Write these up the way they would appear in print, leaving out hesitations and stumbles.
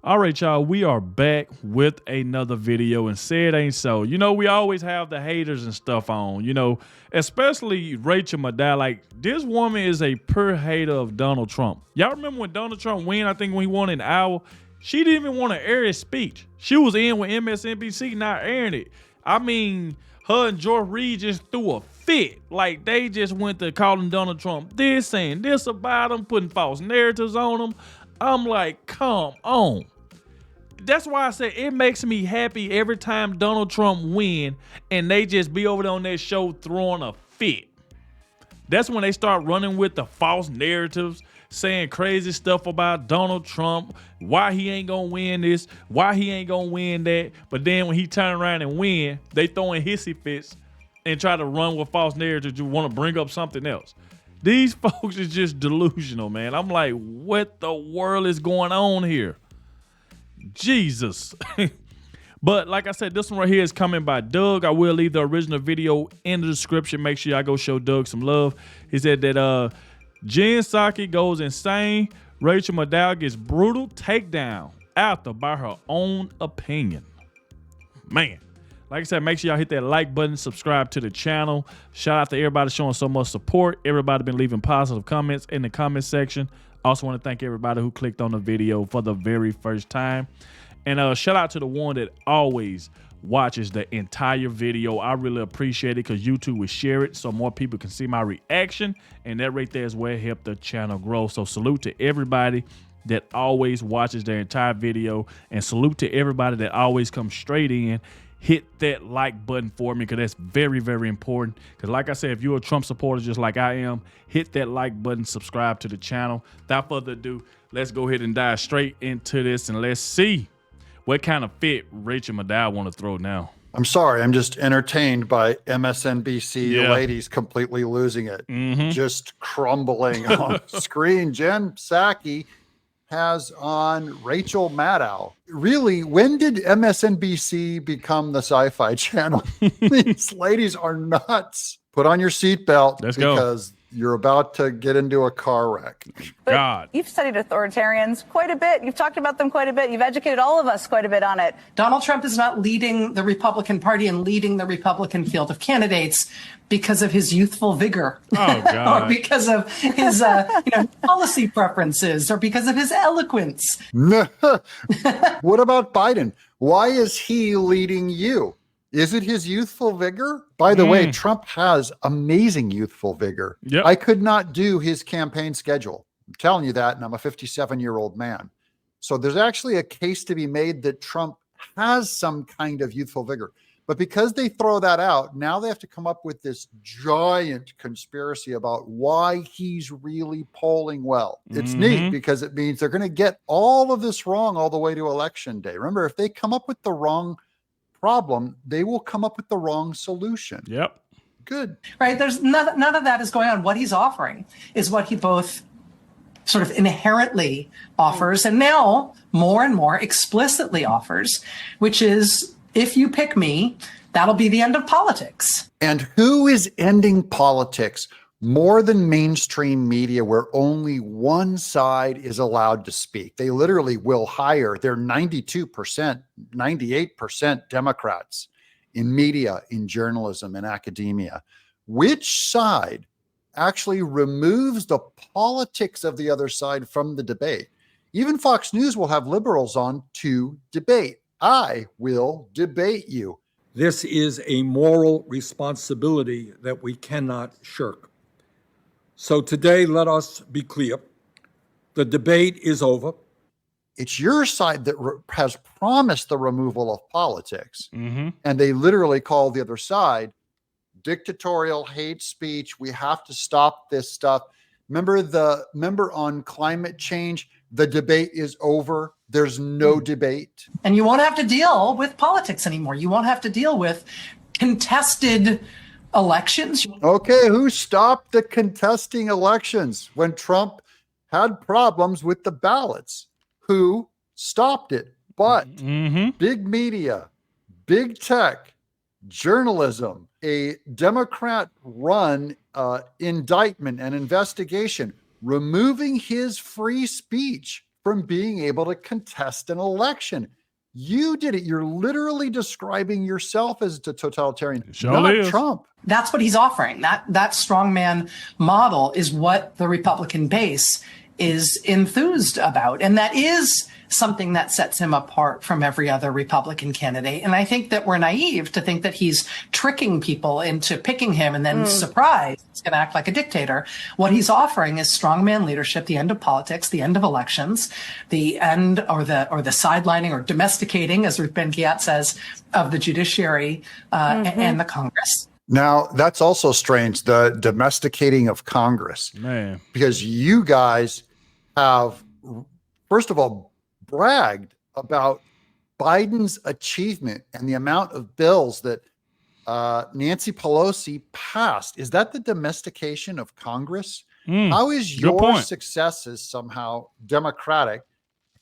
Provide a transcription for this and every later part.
All right, y'all, we are back with another video, and say it ain't so. You know, we always have the haters and stuff on, you know, especially Rachel Maddow. Like, this woman is a pure hater of Donald Trump. Y'all remember when Donald Trump won, I think when he won in Iowa, she didn't even want to air his speech. She was in with MSNBC not airing it. I mean, her and George Reed just threw a fit. Like, they just went to calling Donald Trump this, saying this about him, putting false narratives on him. I'm like, come on. That's why I say it makes me happy every time Donald Trump win and they just be over there on their show throwing a fit. That's when they start running with the false narratives, saying crazy stuff about Donald Trump, why he ain't gonna win this, why he ain't gonna win that. But then when he turn around and win, they throw in hissy fits and try to run with false narratives. You want to bring up something else. These folks is just delusional, man. I'm like, what the world is going on here? Jesus. But like I said, this one right here is coming by Doug. I will leave the original video in the description. Make sure y'all go show Doug some love. He said that Jen Psaki goes insane. Rachel Maddow gets brutal takedown after by her own opinion. Man. Like I said, make sure y'all hit that like button, subscribe to the channel. Shout out to everybody showing so much support. Everybody been leaving positive comments in the comment section. Also want to thank everybody who clicked on the video for the very first time. And shout out to the one that always watches the entire video. I really appreciate it because YouTube will share it so more people can see my reaction. And that right there is where it helped the channel grow. So salute to everybody that always watches their entire video. And salute to everybody that always comes straight in. Hit that like button for me because that's very, very important. Because like I said, if you're a Trump supporter just like I am, hit that like button, subscribe to the channel. Without further ado, let's go ahead and dive straight into this and let's see what kind of fit Rachel Maddow want to throw now. I'm sorry, I'm just entertained by MSNBC ladies completely losing it. Just crumbling on screen. Jen Psaki has on Rachel Maddow. Really, when did MSNBC become the sci-fi channel? These ladies are nuts. Put on your seatbelt because you're about to get into a car wreck. But you've studied authoritarians quite a bit. You've talked about them quite a bit. You've educated all of us quite a bit on it. Donald Trump is not leading the Republican Party and leading the Republican field of candidates because of his youthful vigor, or because of his policy preferences, or because of his eloquence. What about Biden? Why is he leading you? Is it his youthful vigor? By the way, Trump has amazing youthful vigor. I could not do his campaign schedule. I'm telling you that, and I'm a 57-year-old man. So there's actually a case to be made that Trump has some kind of youthful vigor. But because they throw that out, now they have to come up with this giant conspiracy about why he's really polling well. It's neat because it means they're going to get all of this wrong all the way to election day. Remember, if they come up with the wrong problem, they will come up with the wrong solution. Good. Right. There's none of that is going on. What he's offering is what he both sort of inherently offers and now more and more explicitly offers, which is, if you pick me, that'll be the end of politics. And who is ending politics more than mainstream media, where only one side is allowed to speak? They literally will hire their 92%, 98% Democrats in media, in journalism, in academia. Which side actually removes the politics of the other side from the debate? Even Fox News will have liberals on to debate. I will debate you. This is a moral responsibility that we cannot shirk. So today, let us be clear. The debate is over. It's your side that has promised the removal of politics. And they literally call the other side dictatorial, hate speech. We have to stop this stuff. Remember on climate change, the debate is over. There's no debate. And you won't have to deal with politics anymore. You won't have to deal with contested elections. Okay, who stopped the contesting elections when Trump had problems with the ballots? Who stopped it? But big media, big tech, journalism, a Democrat-run indictment and investigation, removing his free speech from being able to contest an election. You did it. You're literally describing yourself as a totalitarian, not Trump. That's what he's offering. That strongman model is what the Republican base is enthused about. And that is something that sets him apart from every other Republican candidate. And I think that we're naive to think that he's tricking people into picking him and then surprise, he's going to act like a dictator. What he's offering is strongman leadership, the end of politics, the end of elections, the end or the sidelining or domesticating, as Ruth Ben-Ghiat says, of the judiciary and the Congress. Now, that's also strange, the domesticating of Congress. Man. Because you guys have, first of all, bragged about Biden's achievement and the amount of bills that Nancy Pelosi passed. Is that the domestication of Congress? How is your successes somehow democratic?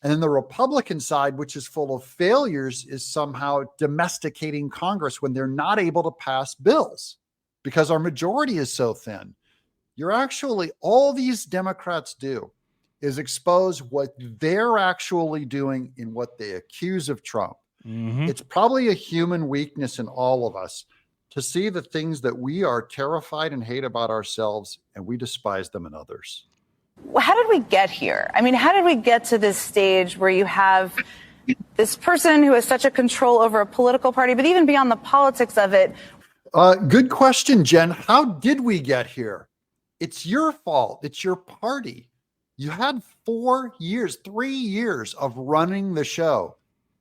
And then the Republican side, which is full of failures, is somehow domesticating Congress when they're not able to pass bills because our majority is so thin. You're actually, all these Democrats do is expose what they're actually doing in what they accuse of Trump. It's probably a human weakness in all of us to see the things that we are terrified and hate about ourselves, and we despise them in others. How did we get here? I mean, how did we get to this stage where you have this person who has such a control over a political party, but even beyond the politics of it? Good question, Jen. How did we get here? It's your fault. It's your party. You had 3 years of running the show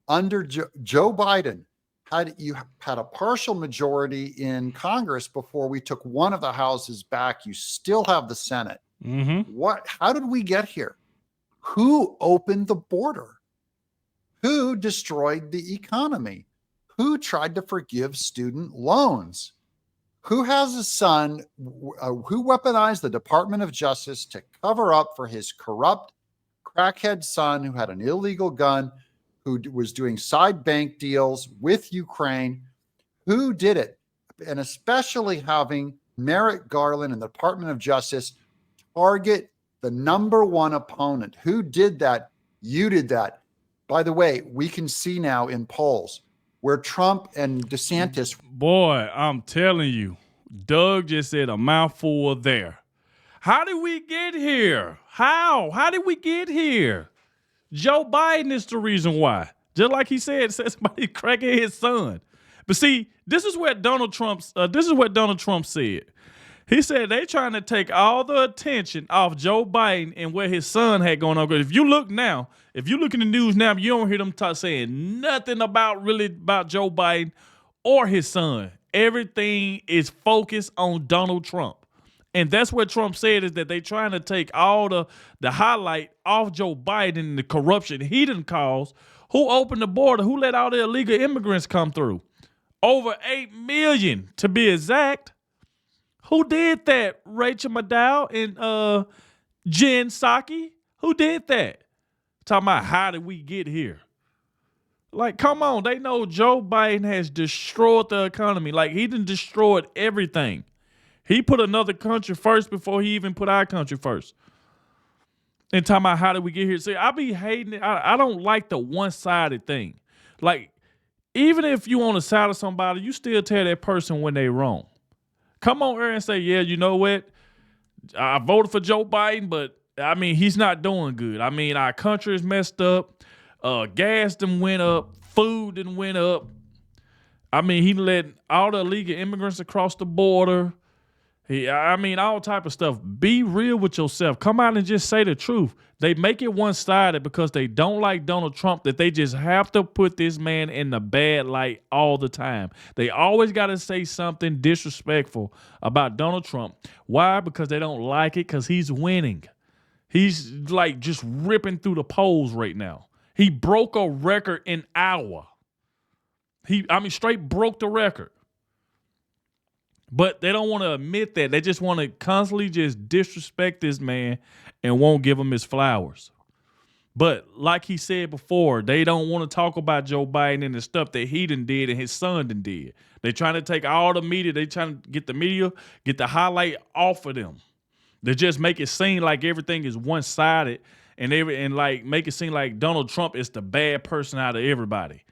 under Joe Biden. You had a partial majority in Congress before we took one of the houses back. You still have the Senate. How did we get here? Who opened the border? Who destroyed the economy? Who tried to forgive student loans? Who has a son who weaponized the Department of Justice to cover up for his corrupt crackhead son who had an illegal gun, who was doing side bank deals with Ukraine? Who did it? And especially having Merrick Garland and the Department of Justice target the number one opponent. Who did that? You did that. By the way, we can see now in polls where Trump and DeSantis. Boy, I'm telling you, Doug just said a mouthful there. How did we get here? How did we get here? Joe Biden is the reason why. Just like he said somebody cracking his son. But see, this is what Donald Trump said. He said they trying to take all the attention off Joe Biden and what his son had going on. Because if you look in the news now, you don't hear them saying nothing about Joe Biden or his son. Everything is focused on Donald Trump. And that's what Trump said, is that they trying to take all the highlight off Joe Biden and the corruption he didn't cause. Who opened the border? Who let all the illegal immigrants come through? Over 8 million to be exact. Who did that? Rachel Maddow and Jen Psaki? Who did that? Talking about how did we get here? Like, come on. They know Joe Biden has destroyed the economy. Like, he done destroyed everything. He put another country first before he even put our country first. And talking about how did we get here? See, I be hating it. I don't like the one-sided thing. Like, even if you on the side of somebody, you still tell that person when they wrong. Come on here and say, yeah, you know what? I voted for Joe Biden, but, I mean, he's not doing good. I mean, our country is messed up. Gas done went up. Food done went up. I mean, he let all the illegal immigrants across the border. All type of stuff. Be real with yourself. Come out and just say the truth. They make it one-sided because they don't like Donald Trump, that they just have to put this man in the bad light all the time. They always got to say something disrespectful about Donald Trump. Why? Because they don't like it, because he's winning. He's like just ripping through the polls right now. He broke a record in Iowa. Straight broke the record. But they don't want to admit that. They just want to constantly just disrespect this man and won't give him his flowers. But like he said before, they don't want to talk about Joe Biden and the stuff that he done did and his son done did. They trying to take all the media. They trying to get the media, get the highlight off of them. They just make it seem like everything is one-sided and like make it seem like Donald Trump is the bad person out of everybody.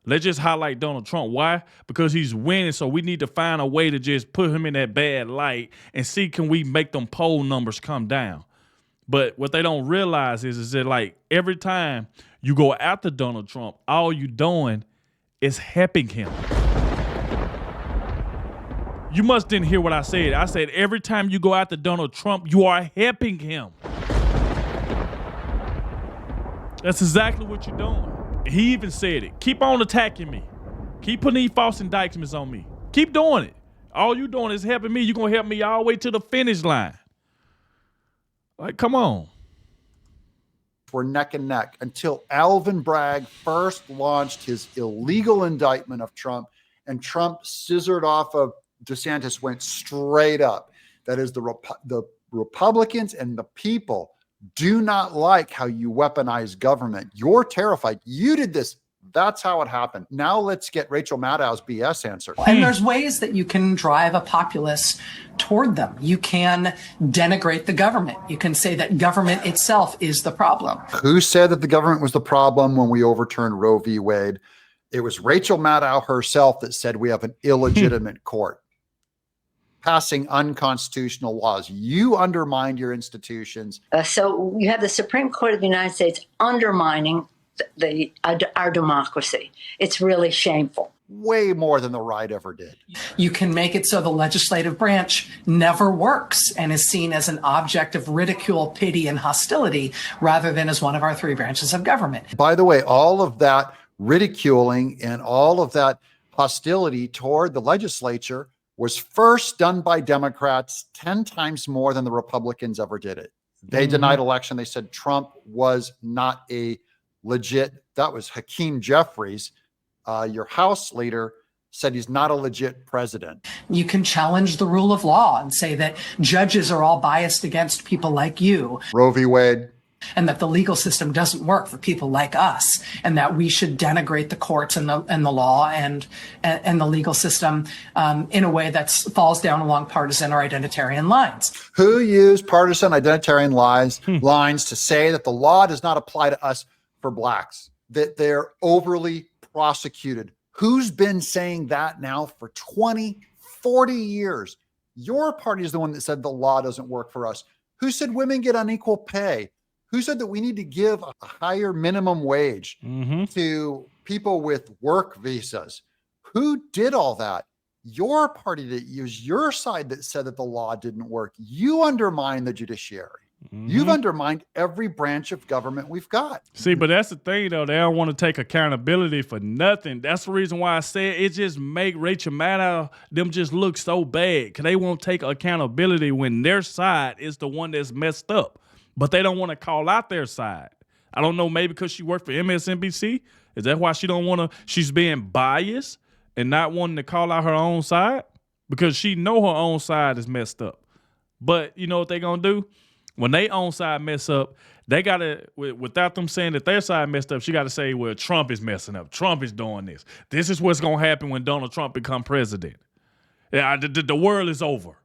Let's just highlight Donald Trump. Why? Because he's winning, so we need to find a way to just put him in that bad light and see can we make them poll numbers come down. But what they don't realize is that like every time you go after Donald Trump, all you doing is helping him. You must didn't hear what I said. I said every time you go after Donald Trump, you are helping him. That's exactly what you're doing. He even said it. Keep on attacking me. Keep putting these false indictments on me. Keep doing it. All you doing is helping me. You're going to help me all the way to the finish line. Like, come on. We're neck and neck until Alvin Bragg first launched his illegal indictment of Trump, and Trump scissored off of DeSantis, went straight up. That is, the Republicans and the people do not like how you weaponize government. You're terrified. You did this. That's how it happened. Now let's get Rachel Maddow's BS answer. And there's ways that you can drive a populace toward them. You can denigrate the government. You can say that government itself is the problem. Who said that the government was the problem when we overturned Roe v. Wade? It was Rachel Maddow herself that said we have an illegitimate court passing unconstitutional laws. You undermined your institutions. So you have the Supreme Court of the United States undermining our democracy. It's really shameful. Way more than the right ever did. You can make it so the legislative branch never works and is seen as an object of ridicule, pity, and hostility rather than as one of our three branches of government. By the way, all of that ridiculing and all of that hostility toward the legislature was first done by Democrats 10 times more than the Republicans ever did it. They denied election. They said Trump was not a legit. That was Hakeem Jeffries, your House leader, said he's not a legit president. You can challenge the rule of law and say that judges are all biased against people like you. Roe v. Wade. And that the legal system doesn't work for people like us, and that we should denigrate the courts and the law and the legal system in a way that falls down along partisan or identitarian lines. Who used partisan identitarian lines to say that the law does not apply to us for blacks, that they're overly prosecuted? Who's been saying that now for 20, 40 years? Your party is the one that said the law doesn't work for us. Who said women get unequal pay? Who said that we need to give a higher minimum wage to people with work visas? Who did all that? Your party, that was your side that said that the law didn't work. You undermined the judiciary. You've undermined every branch of government we've got. See, but that's the thing, though. They don't want to take accountability for nothing. That's the reason why I said it just make Rachel Maddow, them just look so bad, because they won't take accountability when their side is the one that's messed up. But they don't want to call out their side. I don't know, maybe because she worked for MSNBC. Is that why she don't want to? She's being biased and not wanting to call out her own side? Because she know her own side is messed up. But you know what they going to do? When they own side mess up, they got to, without them saying that their side messed up, she got to say, well, Trump is messing up. Trump is doing this. This is what's going to happen when Donald Trump become president. Yeah, the world is over.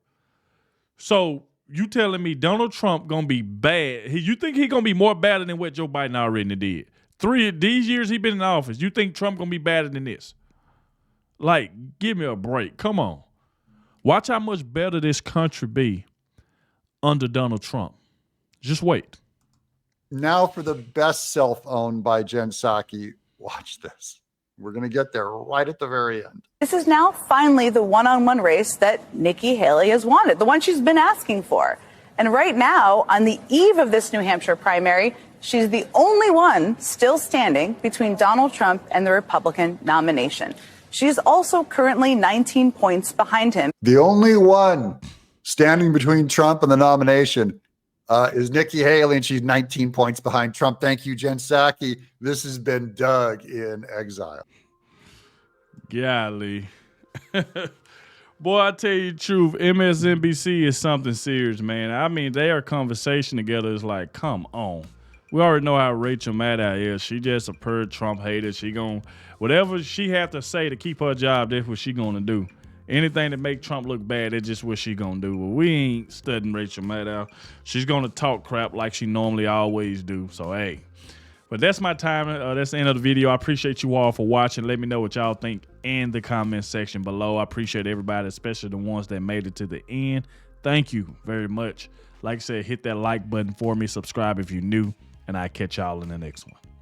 So you telling me Donald Trump gonna be bad? You think he gonna be more badder than what Joe Biden already did? 3 of these years he been in office, you think Trump gonna be badder than this? Like, give me a break. Come on. Watch how much better this country be under Donald Trump. Just wait. Now for the best cell phone by Jen Psaki. Watch this. We're going to get there right at the very end. This is now finally the one-on-one race that Nikki Haley has wanted, the one she's been asking for. And right now, on the eve of this New Hampshire primary, she's the only one still standing between Donald Trump and the Republican nomination. She's also currently 19 points behind him. The only one standing between Trump and the nomination is Nikki Haley, and she's 19 points behind Trump. Thank you, Jen Psaki. This has been Doug in Exile. Golly. Boy, I tell you the truth, MSNBC is something serious, man. I mean, their conversation together is like, come on. We already know how Rachel Maddow is. She just a pure Trump hater. She whatever she have to say to keep her job, that's what she gonna do. Anything that make Trump look bad, that's just what she gonna do. Well, we ain't studying Rachel Maddow. She's gonna talk crap like she normally always do. So hey, but that's my time. That's the end of the video. I appreciate you all for watching. Let me know what y'all think in the comment section below. I appreciate everybody, especially the ones that made it to the end. Thank you very much. Like I said, hit that like button for me. Subscribe if you're new, and I'll catch y'all in the next one.